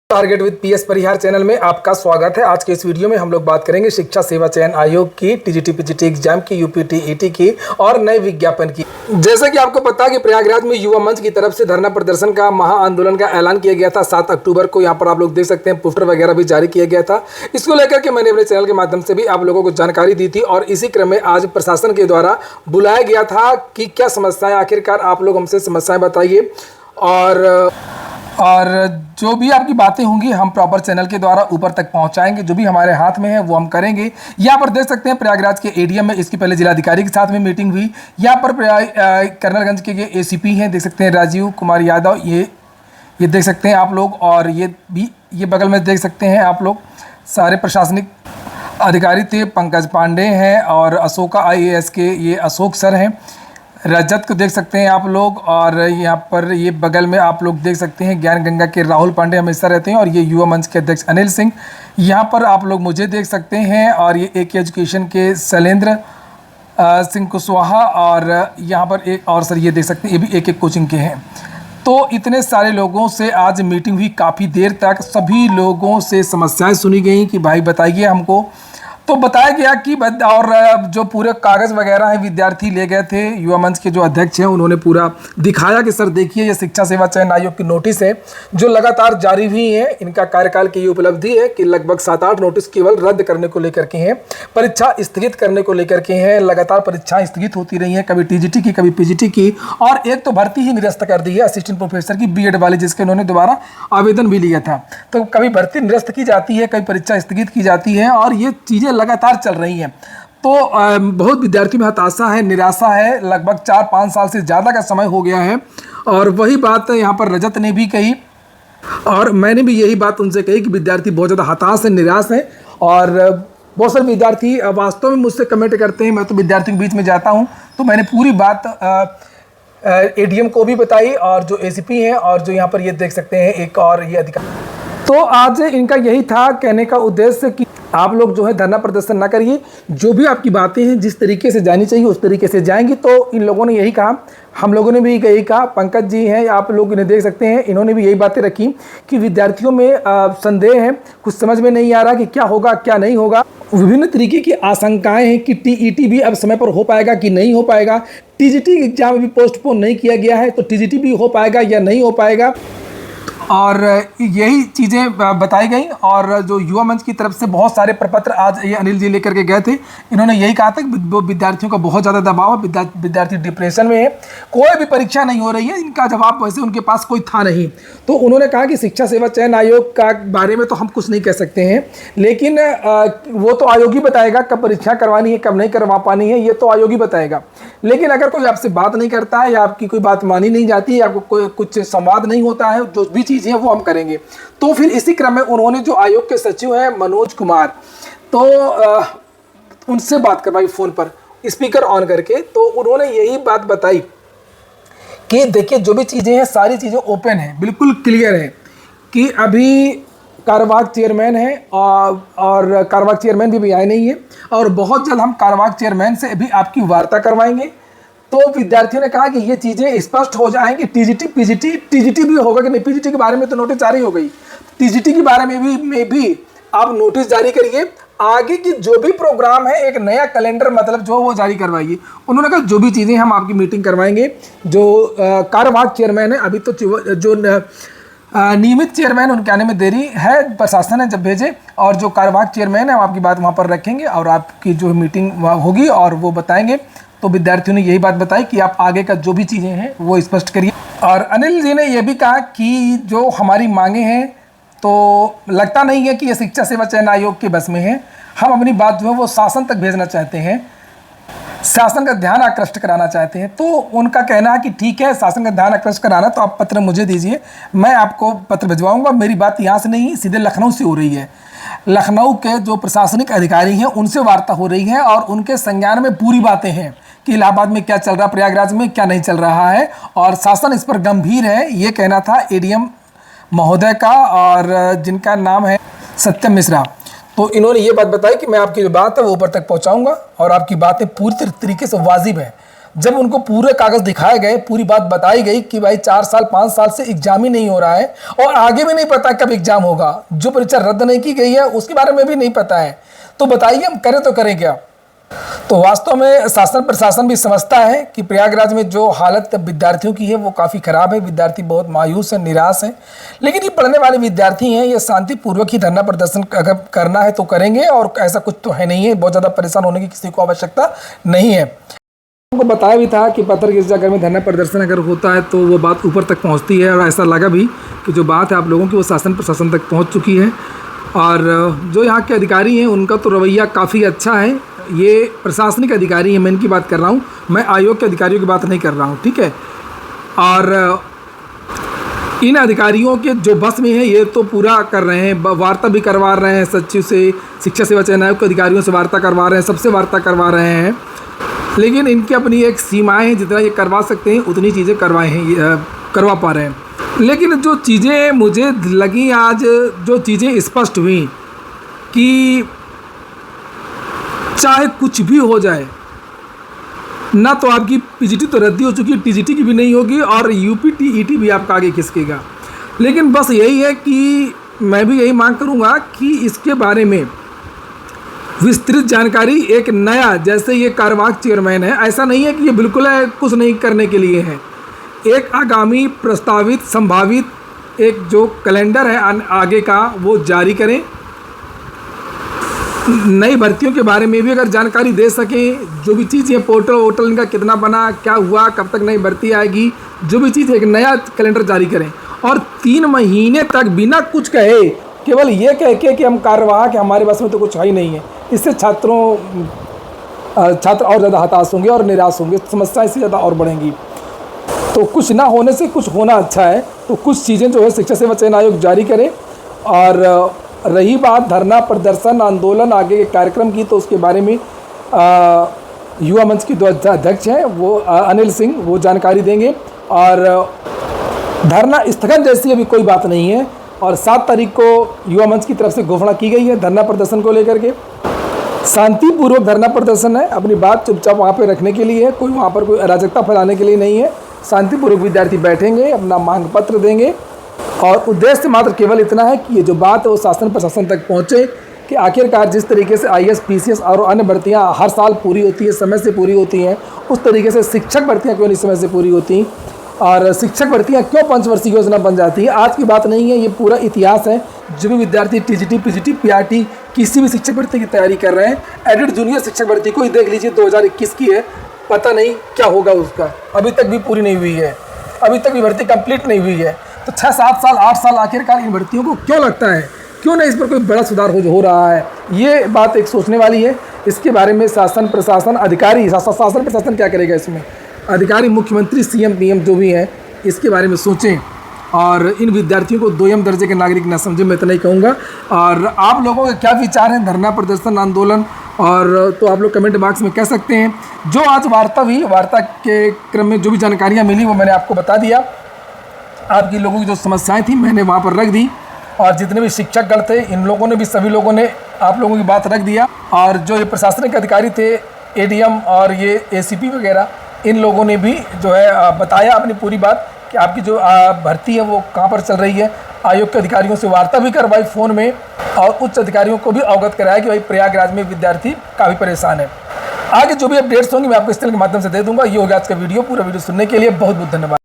Target with PS Parihar channel में आपका स्वागत है। आज के इस वीडियो में हम लोग बात करेंगे शिक्षा सेवा चयन आयोग की टीजीटी पीजीटी एग्जाम की, यूपीटी ईटी की और नए विज्ञापन की। जैसा कि आपको पता है कि प्रयागराज में युवा मंच की तरफ से धरना प्रदर्शन का महाआंदोलन का ऐलान किया गया था 7 अक्टूबर को। यहाँ पर आप लोग देख सकते हैं पोस्टर वगैरह भी जारी किया गया था। इसको लेकर के मैंने अपने चैनल के माध्यम से भी आप लोगों को जानकारी दी थी और इसी क्रम में आज प्रशासन के द्वारा बुलाया गया था कि क्या समस्याएं, आखिरकार आप लोग हमसे समस्याएं बताइए और जो भी आपकी बातें होंगी हम प्रॉपर चैनल के द्वारा ऊपर तक पहुंचाएंगे। जो भी हमारे हाथ में है वो हम करेंगे। यहाँ पर देख सकते हैं प्रयागराज के एडीएम में इसकी पहले जिलाधिकारी के साथ में मीटिंग हुई। यहाँ पर कर्नलगंज के ये एसीपी हैं, देख सकते हैं राजीव कुमार यादव, ये देख सकते हैं आप लोग। और ये बगल में देख सकते हैं आप लोग सारे प्रशासनिक अधिकारी थे। पंकज पांडे हैं और अशोका IAS के ये अशोक सर हैं। रजत को देख सकते हैं आप लोग। और यहाँ पर ये बगल में आप लोग देख सकते हैं ज्ञान गंगा के राहुल पांडे हमेशा रहते हैं और ये युवा मंच के अध्यक्ष अनिल सिंह। यहाँ पर आप लोग मुझे देख सकते हैं और ये एक एजुकेशन के शैलेंद्र सिंह कुशवाहा और यहाँ पर एक और सर ये देख सकते हैं, ये भी एक कोचिंग के हैं। तो इतने सारे लोगों से आज मीटिंग हुई, काफ़ी देर तक सभी लोगों से समस्याएं सुनी गई कि भाई बताइए हमको। तो बताया गया कि और जो पूरे कागज़ वगैरह हैं विद्यार्थी ले गए थे। युवा मंच के जो अध्यक्ष हैं उन्होंने पूरा दिखाया कि सर देखिए ये शिक्षा सेवा चयन आयोग की नोटिस है जो लगातार जारी हुई है। इनका कार्यकाल की ये उपलब्धि है कि लगभग 7-8 नोटिस केवल रद्द करने को लेकर के हैं, परीक्षा स्थगित करने को लेकर के हैं। लगातार परीक्षाएं स्थगित होती रही हैं, कभी टीजीटी की कभी पीजीटी की, और एक तो भर्ती ही निरस्त कर दी है असिस्टेंट प्रोफेसर की बीएड वाली, जिसके उन्होंने दोबारा आवेदन भी लिया था। तो कभी भर्ती निरस्त की जाती है, कभी परीक्षा स्थगित की जाती है और ये चीज़ें लगातार चल रही हैं। तो बहुत विद्यार्थी में हताशा है, निराशा है। लगभग 4-5 साल से ज़्यादा का समय हो गया है और वही बात यहाँ पर रजत ने भी कही और मैंने भी यही बात उनसे कही कि विद्यार्थी बहुत ज़्यादा हताश है, निराश है। और बहुत सारे विद्यार्थी वास्तव में मुझसे कमेंट करते हैं। मैं तो विद्यार्थियों के बीच में जाता हूँ तो मैंने पूरी बात एडीएम को भी बताई और जो एसीपी हैं और जो यहाँ पर ये देख सकते हैं एक और ये अधिकारी। तो आज इनका यही था कहने का उद्देश्य कि आप लोग जो है धरना प्रदर्शन ना करिए, जो भी आपकी बातें हैं जिस तरीके से जानी चाहिए उस तरीके से जाएंगी। तो इन लोगों ने यही कहा, हम लोगों ने भी यही कहा। पंकज जी हैं, आप लोग इन्हें देख सकते हैं, इन्होंने भी यही बातें रखी कि विद्यार्थियों में संदेह है, कुछ समझ में नहीं आ रहा कि क्या होगा क्या नहीं होगा। विभिन्न तरीके की आशंकाएं हैं कि टीईटी भी अब समय पर हो पाएगा कि नहीं हो पाएगा। टीजीटी एग्जाम अभी पोस्टपोन नहीं किया गया है तो टीजीटी भी हो पाएगा या नहीं हो पाएगा, और यही चीज़ें बताई गई। और जो युवा मंच की तरफ से बहुत सारे प्रपत्र आज ये अनिल जी लेकर के गए थे। इन्होंने यही कहा था कि विद्यार्थियों का बहुत ज़्यादा दबाव है, विद्यार्थी डिप्रेशन में है, कोई भी परीक्षा नहीं हो रही है। इनका जवाब वैसे उनके पास कोई था नहीं। तो उन्होंने कहा कि शिक्षा सेवा चयन आयोग का बारे में तो हम कुछ नहीं कह सकते हैं, लेकिन वो तो आयोग ही बताएगा कब परीक्षा करवानी है कब नहीं करवा पानी है, ये तो आयोग ही बताएगा। लेकिन अगर कोई आपसे बात नहीं करता है या आपकी कोई बात मानी नहीं जाती है, आपको कोई कुछ संवाद नहीं होता है, जो भी चीज़ें हैं वो हम करेंगे। तो फिर इसी क्रम में उन्होंने जो आयोग के सचिव हैं मनोज कुमार, तो उनसे बात करवाई फ़ोन पर स्पीकर ऑन करके। तो उन्होंने यही बात बताई कि देखिए जो भी चीज़ें हैं सारी चीज़ें ओपन हैं, बिल्कुल क्लियर है कि अभी कार्यवाहक चेयरमैन है और कार्यवाहक चेयरमैन भी आए नहीं है और बहुत जल्द हम कार्यवाहक चेयरमैन से भी आपकी वार्ता करवाएंगे। तो विद्यार्थियों ने कहा कि ये चीज़ें स्पष्ट हो जाएंगी। टीजीटी भी होगा कि नहीं, पीजीटी के बारे में तो नोटिस जारी हो गई, टीजीटी के बारे में भी आप नोटिस जारी करिए। आगे की जो भी प्रोग्राम है एक नया कैलेंडर मतलब जो वो जारी करवाइए। उन्होंने कहा जो भी चीज़ें हम आपकी मीटिंग करवाएंगे। जो कार्यवाहक चेयरमैन है, अभी तो जो नियमित चेयरमैन उनके आने में देरी है, प्रशासन है जब भेजे, और जो कार्यवाहक चेयरमैन है हम आपकी बात वहाँ पर रखेंगे और आपकी जो मीटिंग होगी और वो बताएंगे। तो विद्यार्थियों ने यही बात बताई कि आप आगे का जो भी चीज़ें हैं वो स्पष्ट करिए। और अनिल जी ने यह भी कहा कि जो हमारी मांगे हैं तो लगता नहीं है कि ये शिक्षा सेवा चयन आयोग के बस में है। हम अपनी बात जो है वो शासन तक भेजना चाहते हैं, शासन का ध्यान आकृष्ट कराना चाहते हैं। तो उनका कहना है कि ठीक है, शासन का ध्यान आकृष्ट कराना तो आप पत्र मुझे दीजिए, मैं आपको पत्र भिजवाऊंगा। मेरी बात यहाँ से नहीं सीधे लखनऊ से हो रही है। लखनऊ के जो प्रशासनिक अधिकारी हैं उनसे वार्ता हो रही है और उनके संज्ञान में पूरी बातें हैं कि इलाहाबाद में क्या चल रहा है, प्रयागराज में क्या नहीं चल रहा है, और शासन इस पर गंभीर है। ये कहना था एडीएम महोदय का, और जिनका नाम है सत्यम मिश्रा। तो इन्होंने ये बात बताई कि मैं आपकी जो बात है वो ऊपर तक पहुंचाऊंगा और आपकी बातें पूरी तरीके से वाजिब है। जब उनको पूरे कागज दिखाए गए, पूरी बात बताई गई कि भाई 4 साल 5 साल से एग्जाम ही नहीं हो रहा है और आगे भी नहीं पता कब एग्जाम होगा, जो परीक्षा रद्द नहीं की गई है उसके बारे में भी नहीं पता है, तो बताइए हम करें तो करें क्या। तो वास्तव में शासन प्रशासन भी समझता है कि प्रयागराज में जो हालत विद्यार्थियों की है वो काफ़ी ख़राब है, विद्यार्थी बहुत मायूस है, निराश है। लेकिन ये पढ़ने वाले विद्यार्थी हैं, ये शांतिपूर्वक ही धरना प्रदर्शन अगर करना है तो करेंगे, और ऐसा कुछ तो है नहीं है, बहुत ज़्यादा परेशान होने की किसी को आवश्यकता नहीं है। उनको बताया भी था कि पत्थर गिरजाघर में धरना प्रदर्शन अगर होता है तो वो बात ऊपर तक पहुँचती है, और ऐसा लगा भी कि जो बात है आप लोगों की वो शासन प्रशासन तक पहुँच चुकी है। और जो यहाँ के अधिकारी हैं उनका तो रवैया काफ़ी अच्छा है। ये प्रशासनिक अधिकारी हैं, मैं इनकी बात कर रहा हूँ, मैं आयोग के अधिकारियों की बात नहीं कर रहा हूँ, ठीक है। और इन अधिकारियों के जो बस में है ये तो पूरा कर रहे हैं, वार्ता भी करवा रहे हैं सचिव से, शिक्षा सेवा चयन आयोग के अधिकारियों से वार्ता करवा रहे हैं, सबसे वार्ता करवा रहे हैं। लेकिन इनकी अपनी एक सीमाएँ हैं, जितना ये करवा सकते हैं उतनी चीज़ें करवा पा रहे हैं। लेकिन जो चीज़ें मुझे लगी आज, जो चीज़ें स्पष्ट हुई कि चाहे कुछ भी हो जाए ना, तो आपकी पीजीटी तो रद्दी हो चुकी है, टीजीटी की भी नहीं होगी, और यूपी टीईटी भी आपका आगे खिसकेगा। लेकिन बस यही है कि मैं भी यही मांग करूंगा कि इसके बारे में विस्तृत जानकारी, एक नया, जैसे ये कार्यवाहक चेयरमैन है, ऐसा नहीं है कि ये बिल्कुल है कुछ नहीं करने के लिए है, एक आगामी प्रस्तावित संभावित एक जो कैलेंडर है आगे का वो जारी करें। नई भर्तियों के बारे में भी अगर जानकारी दे सकें, जो भी चीज़ें पोर्टल वोटल इनका कितना बना, क्या हुआ, कब तक नई भर्ती आएगी, जो भी चीज़, एक नया कैलेंडर जारी करें। और 3 महीने तक बिना कुछ कहे, केवल ये कह के कि हम कार्यवाहक, हमारे बस में तो कुछ है ही नहीं है, इससे छात्र और ज़्यादा हताश होंगे और निराश होंगे, समस्याएं इससे ज़्यादा और बढ़ेंगी। तो कुछ ना होने से कुछ होना अच्छा है, तो कुछ चीज़ें जो है शिक्षा सेवा चयन आयोग जारी करे। और रही बात धरना प्रदर्शन आंदोलन आगे के कार्यक्रम की, तो उसके बारे में युवा मंच की जो अध्यक्ष हैं वो अनिल सिंह, वो जानकारी देंगे। और धरना स्थगन जैसी अभी कोई बात नहीं है, और 7 तारीख को युवा मंच की तरफ से घोषणा की गई है धरना प्रदर्शन को लेकर के। शांतिपूर्वक धरना प्रदर्शन है, अपनी बात चुपचाप वहाँ पे रखने के लिए है, कोई वहाँ पर कोई अराजकता फैलाने के लिए नहीं है। शांतिपूर्वक विद्यार्थी बैठेंगे, अपना मांग पत्र देंगे, और उद्देश्य मात्र केवल इतना है कि ये जो बात है वो शासन प्रशासन तक पहुँचे कि आखिरकार जिस तरीके से IAS PCS और अन्य भर्तियाँ हर साल पूरी होती है, समय से पूरी होती हैं, उस तरीके से शिक्षक भर्तियाँ क्यों नहीं समय से पूरी होती, और शिक्षक भर्तियाँ क्यों पंचवर्षीय योजना बन जाती है। आज की बात नहीं है, ये पूरा इतिहास है। जो भी विद्यार्थी TGT PGT PRT किसी भी शिक्षक भर्ती की तैयारी कर रहे हैं, एडिट जूनियर शिक्षक भर्ती को ही देख लीजिए, 2021 की है, पता नहीं क्या होगा उसका, अभी तक भी पूरी नहीं हुई है, अभी तक भी भर्ती कंप्लीट नहीं हुई है। तो 6 7 साल 8 साल आखिरकार इन भर्तियों को क्यों लगता है, क्यों नहीं इस पर कोई बड़ा सुधार हो रहा है, ये बात एक सोचने वाली है। इसके बारे में शासन प्रशासन अधिकारी, शासन प्रशासन क्या करेगा इसमें, अधिकारी मुख्यमंत्री CM PM जो भी हैं इसके बारे में सोचें, और इन विद्यार्थियों को 2ym दर्जे के नागरिक ना समझें, मैं इतना ही कहूँगा। और आप लोगों के क्या विचार हैं धरना प्रदर्शन आंदोलन, और तो आप लोग कमेंट बॉक्स में कह सकते हैं। जो आज वार्ता हुई, वार्ता के क्रम में जो भी जानकारियाँ मिली वो मैंने आपको बता दिया। आपकी लोगों की जो समस्याएं थी मैंने वहाँ पर रख दी, और जितने भी शिक्षकगण थे इन लोगों ने भी, सभी लोगों ने आप लोगों की बात रख दिया। और जो ये प्रशासनिक अधिकारी थे, ADM और ये ACP वगैरह, इन लोगों ने भी जो है बताया अपनी पूरी बात कि आपकी जो भर्ती है वो कहाँ पर चल रही है। आयोग के अधिकारियों से वार्ता भी करवाई फ़ोन में, और उच्च अधिकारियों को भी अवगत कराया कि भाई प्रयागराज में विद्यार्थी काफ़ी परेशान है। आगे जो भी अपडेट्स होंगी मैं आपको इस चैनल के माध्यम से दे दूँगा। ये हो गया आज का वीडियो। पूरा वीडियो सुनने के लिए बहुत बहुत धन्यवाद।